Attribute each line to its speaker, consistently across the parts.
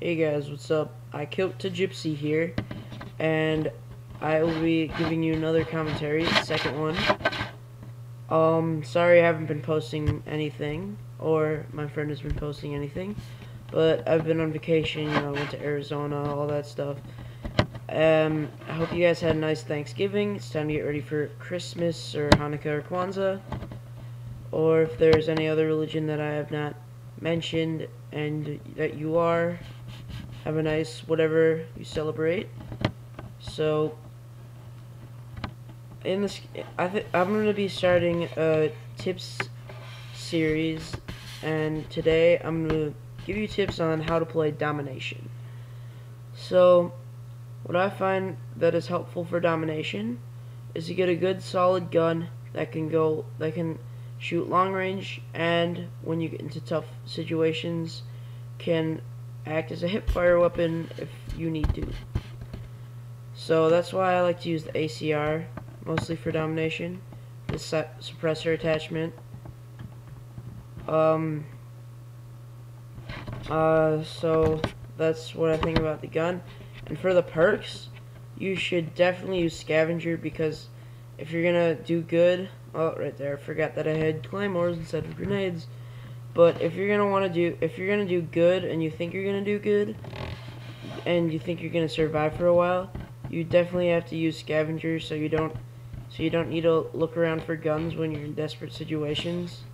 Speaker 1: Hey guys, what's up? I killed to Gypsy here, and I will be giving you another commentary, the second one. Sorry I haven't been posting anything, or my friend has been posting anything, but I've been on vacation, went to Arizona, all that stuff. I hope you guys had a nice Thanksgiving. It's time to get ready for Christmas, or Hanukkah, or Kwanzaa, or if there's any other religion that I have not mentioned, and that you are. Have a nice whatever you celebrate. So, in this, I'm going to be starting a tips series, and today I'm going to give you tips on how to play Domination. So, what I find that is helpful for Domination is to get a good solid gun that can shoot long range, and when you get into tough situations, can act as a hip-fire weapon if you need to. So that's why I like to use the ACR, mostly for Domination, the suppressor attachment. So that's what I think about the gun. And for the perks, you should definitely use Scavenger, because if you're gonna do good, oh, right there, I forgot that I had claymores instead of grenades. But if you're gonna do good, and you think you're gonna do good, and you think you're gonna survive for a while, you definitely have to use Scavenger, so you don't need to look around for guns when you're in desperate situations.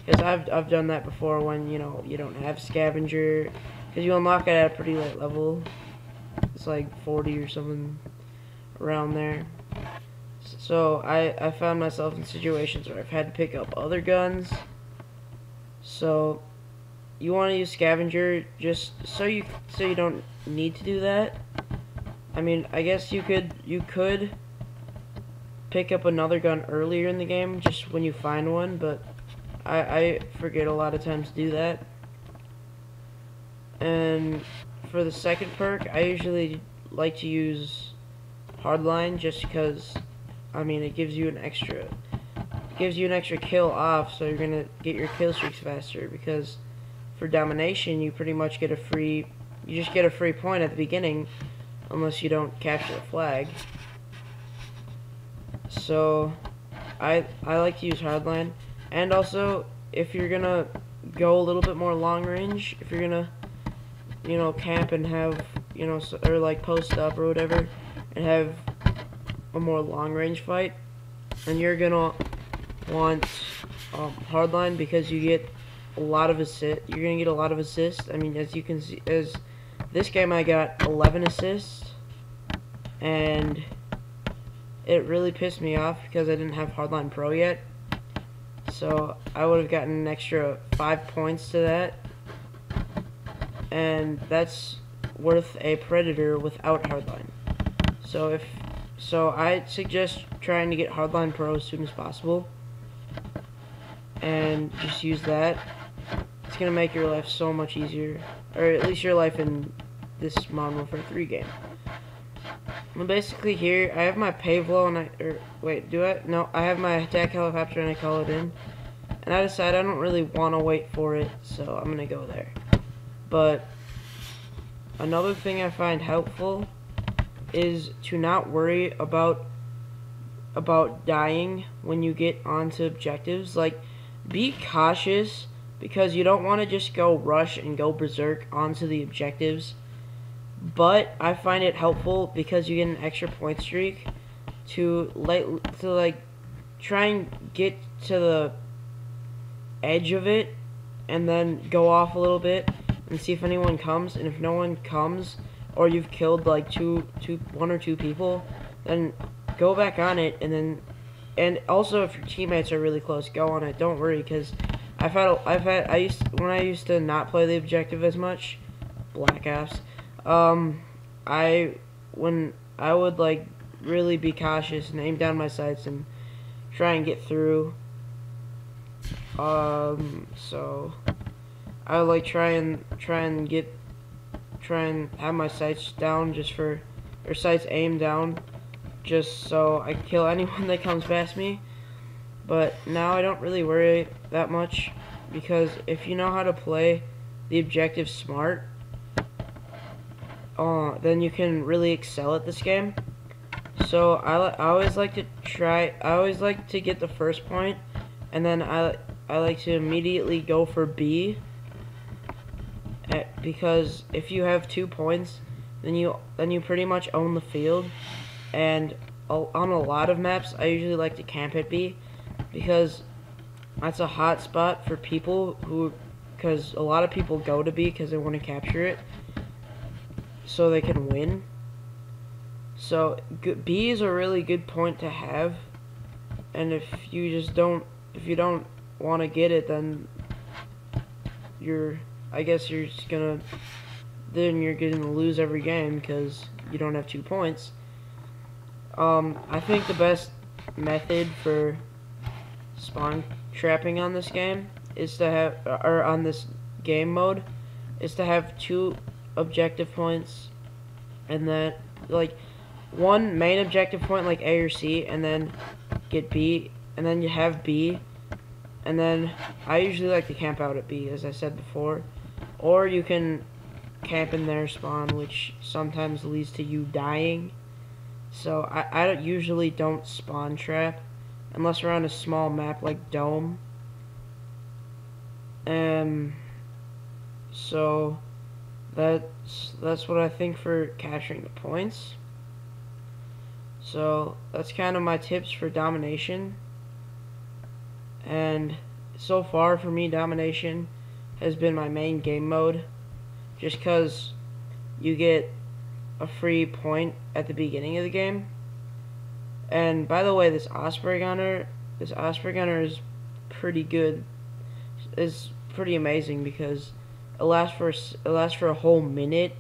Speaker 1: Because I've done that before when you don't have Scavenger, because you unlock it at a pretty late level. It's like 40 or something around there. So I found myself in situations where I've had to pick up other guns. So you want to use Scavenger just so you don't need to do that. I mean, I guess you could pick up another gun earlier in the game just when you find one, but I forget a lot of times to do that. And for the second perk, I usually like to use Hardline, just because, I mean, it gives you an extra kill off, so you're gonna get your kill streaks faster. Because for Domination, you pretty much get you just get a free point at the beginning, unless you don't capture the flag. So I like to use Hardline. And also, if you're gonna go a little bit more long range, if you're gonna camp and have or like post up or whatever, and have a more long range fight, and you're gonna want Hardline, because you get a lot of assist. You're gonna get a lot of assists. I mean, as you can see, as this game I got 11 assists, and it really pissed me off because I didn't have Hardline Pro yet. So I would have gotten an extra 5 points to that, and that's worth a Predator without Hardline. So I suggest trying to get Hardline Pro as soon as possible, and just use that. It's gonna make your life so much easier, or at least your life in this Modern Warfare 3 game. Well, basically here I have my Pavlo, and I have my attack helicopter, and I call it in, and I decide I don't really want to wait for it, so I'm gonna go there. But another thing I find helpful is to not worry about dying when you get onto objectives. Like, be cautious, because you don't want to just go rush and go berserk onto the objectives. But I find it helpful because you get an extra point streak to try and get to the edge of it, and then go off a little bit and see if anyone comes. And if no one comes, or you've killed like one or two people, then go back on it. And also, if your teammates are really close, go on it. Don't worry, because when I used to not play the objective as much, Black Ops, when I would like really be cautious and aim down my sights and try and get through. So I would like try and have my sights down, sights aimed down, just so I kill anyone that comes past me. But now I don't really worry that much, because if you know how to play the objective smart, then you can really excel at this game. So I always like to try. I always like to get the first point, and then I like to immediately go for B. Because if you have 2 points, then you pretty much own the field. And on a lot of maps, I usually like to camp at B, because that's a hot spot for people because a lot of people go to B because they want to capture it, so they can win. So B is a really good point to have, and if you don't want to get it, then I guess you're gonna lose every game because you don't have 2 points. I think the best method for spawn trapping on this game is to have, or on this game mode, is to have 2 objective points, and then like 1 main objective point like A or C, and then get B, and then you have B, and then I usually like to camp out at B, as I said before, or you can camp in their spawn, which sometimes leads to you dying. So I usually don't spawn trap unless we're on a small map like Dome. So that's what I think for capturing the points. So that's kind of my tips for Domination. And so far for me, Domination has been my main game mode, just because you get a free point at the beginning of the game. And by the way, this Osprey Gunner is pretty good. It's pretty amazing because it lasts for a whole minute,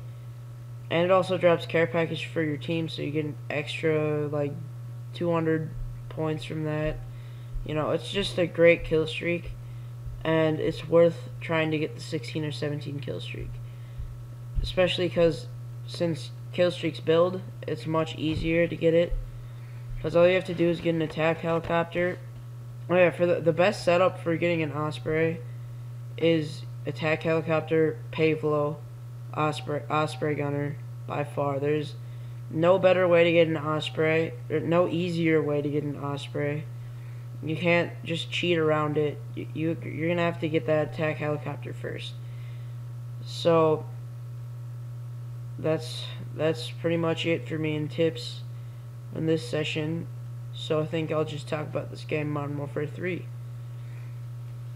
Speaker 1: and it also drops care package for your team, so you get an extra like 200 points from that. You know, it's just a great kill streak, and it's worth trying to get the 16 or 17 kill streak, especially because since kill streaks build, it's much easier to get it, because all you have to do is get an attack helicopter. Oh yeah, for the best setup for getting an Osprey is attack helicopter, Pavlo, Osprey Gunner by far. There's no better way to get an Osprey, or no easier way to get an Osprey. You can't just cheat around it. You're gonna have to get that attack helicopter first. So that's pretty much it for me in tips in this session. So I think I'll just talk about this game, Modern Warfare 3.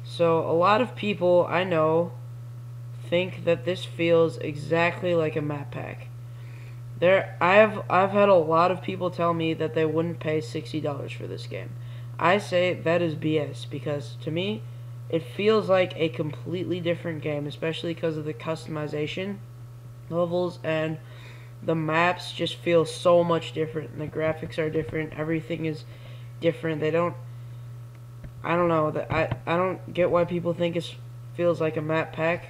Speaker 1: So a lot of people I know think that this feels exactly like a map pack. I've had a lot of people tell me that they wouldn't pay $60 for this game. I say that is BS, because to me it feels like a completely different game, especially because of the customization levels, and the maps just feel so much different, and the graphics are different. Everything is different. I don't know, I don't get why people think it feels like a map pack.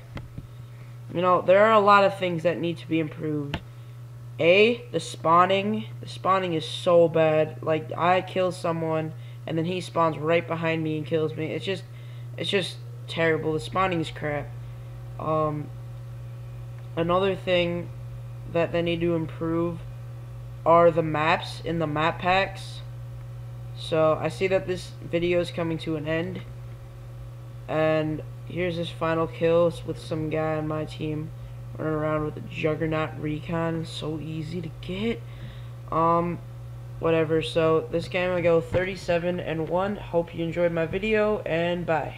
Speaker 1: You know, there are a lot of things that need to be improved. The spawning is so bad. Like, I kill someone and then he spawns right behind me and kills me. It's just terrible. The spawning is crap. Another thing that they need to improve are the maps in the map packs. So I see that this video is coming to an end, and here's this final kill with some guy on my team running around with a Juggernaut Recon. So easy to get. Whatever. So this game I go 37-1. Hope you enjoyed my video, and bye.